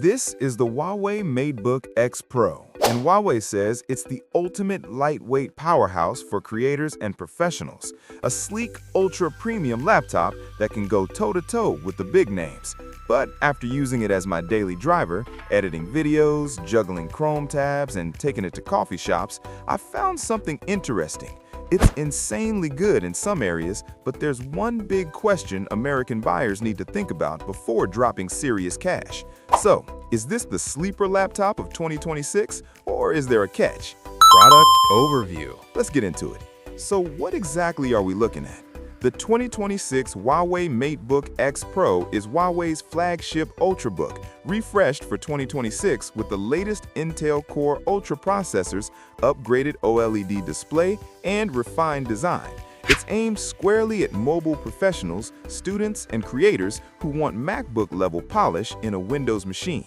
This is the Huawei MateBook X Pro, and Huawei says it's the ultimate lightweight powerhouse for creators and professionals. A sleek, ultra-premium laptop that can go toe-to-toe with the big names. But after using it as my daily driver, editing videos, juggling Chrome tabs, and taking it to coffee shops, I found something interesting. It's insanely good in some areas, but there's one big question American buyers need to think about before dropping serious cash. So, is this the sleeper laptop of 2026, or is there a catch? Product overview. Let's get into it. So what exactly are we looking at? The 2026 Huawei MateBook X Pro is Huawei's flagship Ultrabook, refreshed for 2026 with the latest Intel Core Ultra processors, upgraded OLED display, and refined design. It's aimed squarely at mobile professionals, students, and creators who want MacBook-level polish in a Windows machine.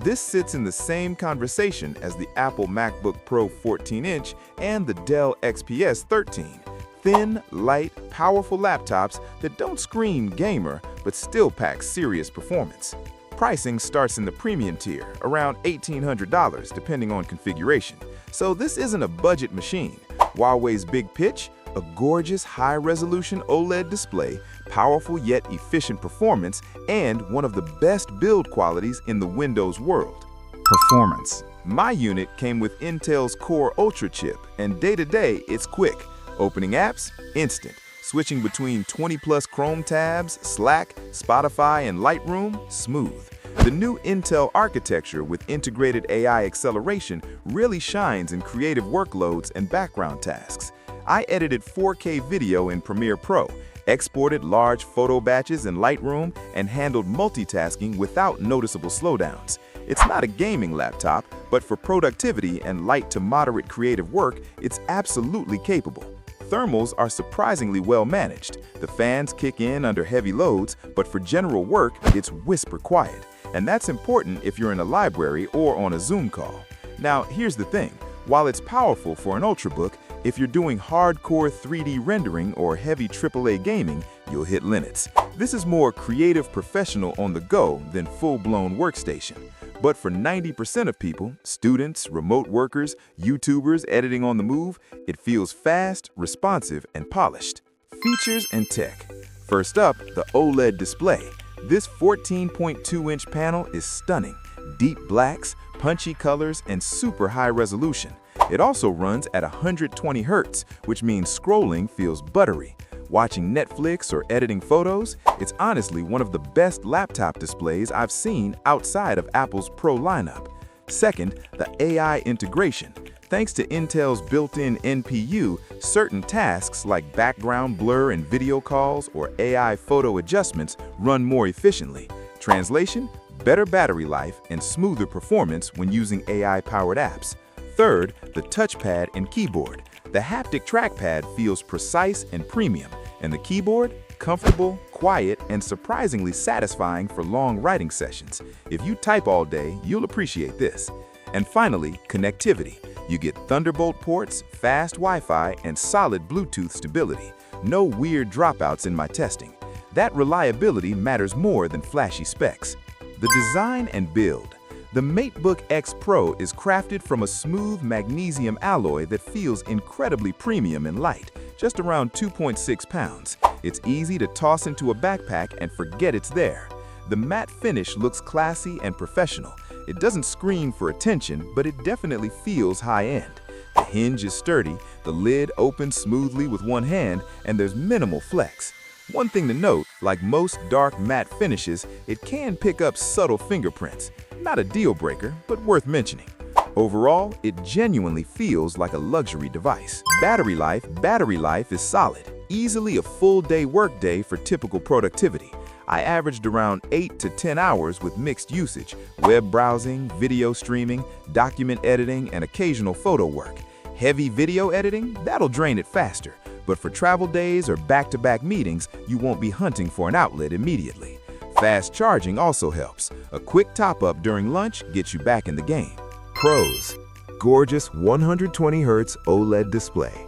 This sits in the same conversation as the Apple MacBook Pro 14-inch and the Dell XPS 13. Thin, light, powerful laptops that don't scream gamer but still pack serious performance. Pricing starts in the premium tier, around $1,800 depending on configuration. So this isn't a budget machine. Huawei's big pitch? A gorgeous high-resolution OLED display, powerful yet efficient performance, and one of the best build qualities in the Windows world. Performance. My unit came with Intel's Core Ultra chip, and day-to-day it's quick. Opening apps? Instant. Switching between 20+ Chrome tabs, Slack, Spotify, and Lightroom? Smooth. The new Intel architecture with integrated AI acceleration really shines in creative workloads and background tasks. I edited 4K video in Premiere Pro, exported large photo batches in Lightroom, and handled multitasking without noticeable slowdowns. It's not a gaming laptop, but for productivity and light to moderate creative work, it's absolutely capable. Thermals are surprisingly well managed. The fans kick in under heavy loads, but for general work, it's whisper quiet. And that's important if you're in a library or on a Zoom call. Now, here's the thing. While it's powerful for an Ultrabook, if you're doing hardcore 3D rendering or heavy AAA gaming, you'll hit limits. This is more creative professional on the go than full-blown workstation. But for 90% of people, students, remote workers, YouTubers editing on the move, it feels fast, responsive, and polished. Features and tech. First up, the OLED display. This 14.2-inch panel is stunning. Deep blacks, punchy colors, and super high resolution. It also runs at 120 Hz, which means scrolling feels buttery. Watching Netflix or editing photos, it's honestly one of the best laptop displays I've seen outside of Apple's Pro lineup. Second, the AI integration. Thanks to Intel's built-in NPU, certain tasks like background blur in video calls or AI photo adjustments run more efficiently. Translation? Better battery life and smoother performance when using AI-powered apps. Third, the touchpad and keyboard. The haptic trackpad feels precise and premium, and the keyboard? Comfortable, quiet, and surprisingly satisfying for long writing sessions. If you type all day, you'll appreciate this. And finally, connectivity. You get Thunderbolt ports, fast Wi-Fi, and solid Bluetooth stability. No weird dropouts in my testing. That reliability matters more than flashy specs. The design and build. The MateBook X Pro is crafted from a smooth magnesium alloy that feels incredibly premium and light, just around 2.6 pounds. It's easy to toss into a backpack and forget it's there. The matte finish looks classy and professional. It doesn't scream for attention, but it definitely feels high-end. The hinge is sturdy, the lid opens smoothly with one hand, and there's minimal flex. One thing to note, like most dark matte finishes, it can pick up subtle fingerprints. Not a deal breaker, but worth mentioning. Overall, it genuinely feels like a luxury device. Battery life is solid. Easily a full-day workday for typical productivity. I averaged around 8 to 10 hours with mixed usage, web browsing, video streaming, document editing, and occasional photo work. Heavy video editing? That'll drain it faster. But for travel days or back-to-back meetings, you won't be hunting for an outlet immediately. Fast charging also helps. A quick top-up during lunch gets you back in the game. Pros. Gorgeous 120 Hz OLED display.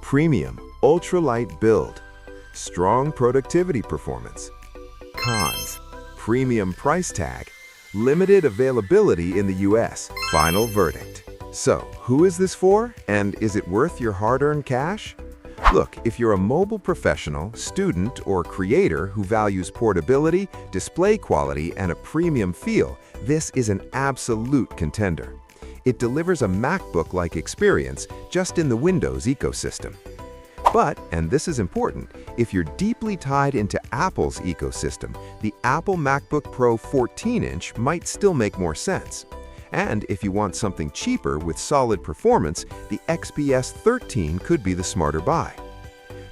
Premium, ultralight build. Strong productivity performance. Cons. Premium price tag. Limited availability in the US. Final verdict. So, who is this for, and is it worth your hard-earned cash? Look, if you're a mobile professional, student, or creator who values portability, display quality, and a premium feel, this is an absolute contender. It delivers a MacBook-like experience just in the Windows ecosystem. But, and this is important, if you're deeply tied into Apple's ecosystem, the Apple MacBook Pro 14-inch might still make more sense. And if you want something cheaper with solid performance, the XPS 13 could be the smarter buy.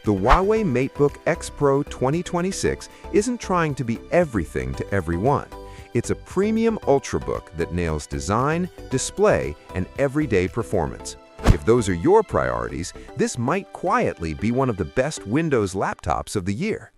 The Huawei MateBook X Pro 2026 isn't trying to be everything to everyone. It's a premium Ultrabook that nails design, display, and everyday performance. If those are your priorities, this might quietly be one of the best Windows laptops of the year.